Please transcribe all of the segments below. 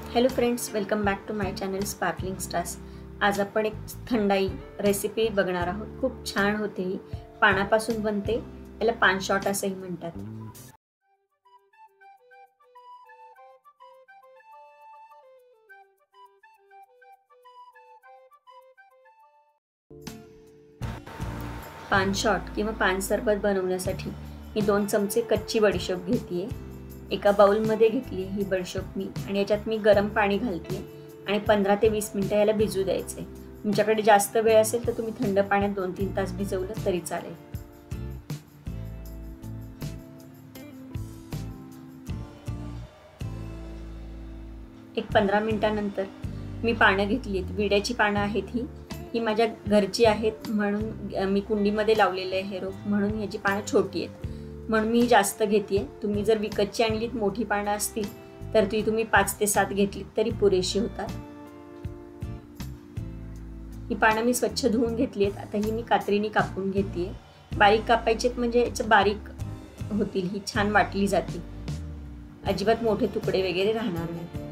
Hello friends, welcome back to my channel Sparkling Stars. आज आपण एक थंडाई रेसिपी बघणार आहोत। खूप छान होते ही, पानापासून बनते, याला पान शॉट असंही म्हणतात। पान शॉट किंवा पान सरबत बनवण्यासाठी मी 2 चमचे कच्ची बडीशोप घेतलीये। एका बाउल मध्ये घेतली ही बडीशोप मी, आणि याच्यात मी गरम पाणी घालते आणि 15 ते 20 मिनिटं याला भिजू द्यायचे। तुमच्याकडे जास्त वेळ असेल तर तुम्ही थंड पाण्यात 2-3 तास भिजवलं तरी चालेल। एक 15 मिनिटांनंतर मी पानं घेतलीत, विड्याची पानं आहेत ही माझ्या घरची आहेत म्हणून मी कुंडीमध्ये लावलेले आहे हे रोप, म्हणून याची पानं छोटी आहेत म्हणून मी जास्त घेतेय। तुम्ही जर विकतची आणलीत मोठी पानं असतील तर ती तुम्ही 5 ते 7 घेतलीत तरी पुरेशी होतात। ही पानं मी स्वच्छ धुवून घेतली आहेत। आता ही मी कात्रीने कापून घेतेय। बारीक कापायचे म्हणजे याचं बारीक होतील, ही छान वाटली जातील, अजिबात मोठे तुकडे वगैरे राहणार नाही।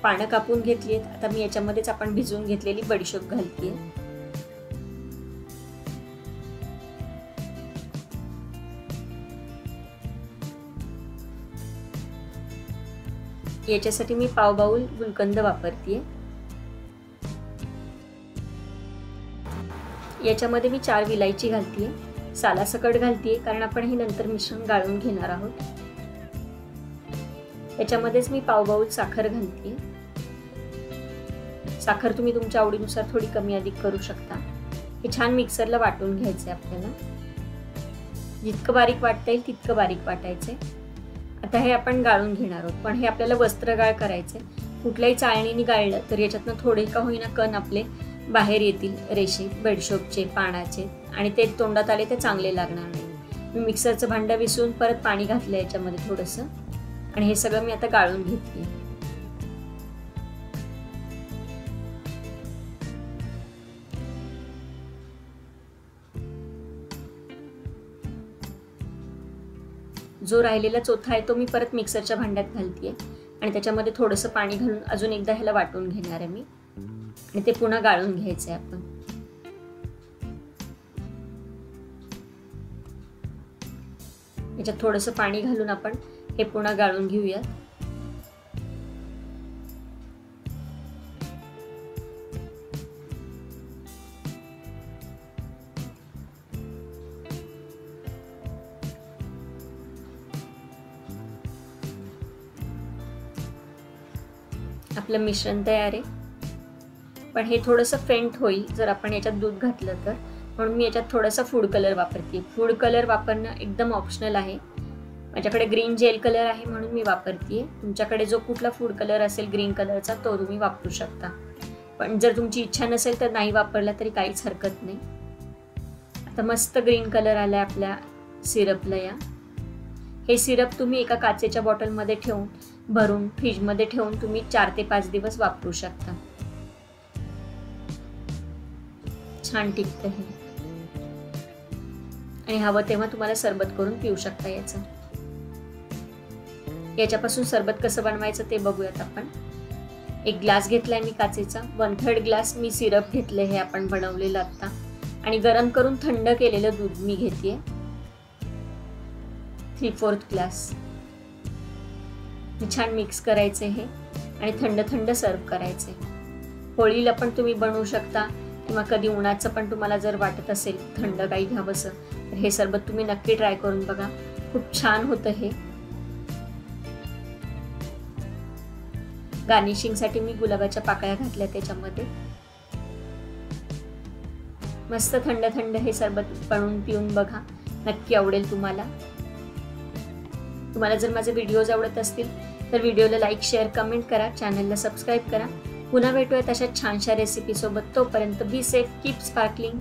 पानं कापून घेतली आहेत। आता मी याच्यामध्येच आपण भिजवून घेतलेली बडीशोप घालतेय। याच्यासाठी मी पाव बाउल गुलकंद वापरतेय। याच्यामध्ये मी 4 विलायची घालतेय, सालासकट घालतेय कारण आपण हे नंतर मिश्रण गाळून घेणार आहोत। याच्यामध्येच मी पाव बाउल साखर घालतेय। साखर तुम्ही तुमच्या आवडीनुसार थोडी कमी अधिक करू शकता। हे छान मिक्सरला वाटून घ्यायचे आपल्याला, जितकं बारीक वाटता येईल तितकं बारीक वाटायचे। आता हे आपण गाळून घेणार आहोत, पण हे आपल्याला वस्त्रगाळ करायचे। कुठल्याही चाळणीने गाळलं तर याच्यातनं थोडे का होईना कण आपले बाहेर येतील, रेषे बडीशोपचे, पानाचे, आणि ते तोंडात आले ते चांगले लागणार नाही। मी मिक्सरचं भांडं विसरून परत पाणी घातलं याच्यामध्ये थोडंसं, आणि हे सगळं मी आता गाळून घेतले। जो राहिलेला चोथा आहे तो मी परत मिक्सरच्या भांड्यात घालतेय आणि त्याच्यामध्ये थोडंसं पाणी घालून अजून एकदा ह्याला वाटून घेणार आहे मी, आणि ते पुन्हा गाळून घ्यायचंय आपण। याच्यात थोडंसं पाणी घालून आपण हे पुन्हा गाळून घेऊया। आपलं मिश्रण तयार आहे, पण हे थोडंसं फेंट होईल जर आपण याच्यात दूध घातलं तर, म्हणून मी याच्यात थोडासा फूड कलर वापरते। फूड कलर वापरणं एकदम ऑप्शनल आहे। माझ्याकडे ग्रीन जेल कलर आहे म्हणून मी वापरते। तुमच्याकडे जो कुठला फूड कलर असेल ग्रीन कलरचा तो तुम्ही वापरू शकता, पण जर तुमची इच्छा नसेल तर नाही वापरला तरी काहीच हरकत नाही। आता मस्त ग्रीन कलर आलाय आपल्या सिरपला। हे सिरप तुम्ही एका काचेच्या बॉटलमध्ये ठेवून भरून फ्रीजमध्ये ठेवून तुम्ही 4 ते 5 दिवस वापरू शकता, छान टिकतं हे, आणि हवं तेव्हा तुम्हाला सरबत करून पिऊ शकता याचं। याच्यापासून सरबत कसं बनवायचं ते बघूयात आपण। एक ग्लास घेतलाय मी काचेचा, 1/3 ग्लास मी सिरप घेतले हे आपण बनवलेलं आता, आणि गरम करून थंड केलेलं दूध मी घेतेय 3/4 ग्लास। छान मिक्स करायचे हे आणि थंड थंड सर्व करायचे। होळीला पण तुम्ही बनवू शकता, किंवा कधी उन्हाचं पण तुम्हाला जर वाटत असेल थंड काही घ्यावंसं तर हे सरबत तुम्ही नक्की ट्राय करून बघा, खूप छान होतं हे। गार्निशिंग साठी मी गुलाबाच्या पाकळ्या घातल्या त्याच्यामध्ये। मस्त थंड थंड हे सरबत बनवून पिऊन बघा, नक्की आवडेल तुम्हाला। तुम्हाला जर माझे व्हिडिओज आवडत असतील तर व्हिडिओला लाईक, शेअर, कमेंट करा, चॅनलला सबस्क्राईब करा। पुन्हा भेटूयात अशा छानशा रेसिपी सोबत। तोपर्यंत बी सेफ, कीप स्पार्कलिंग।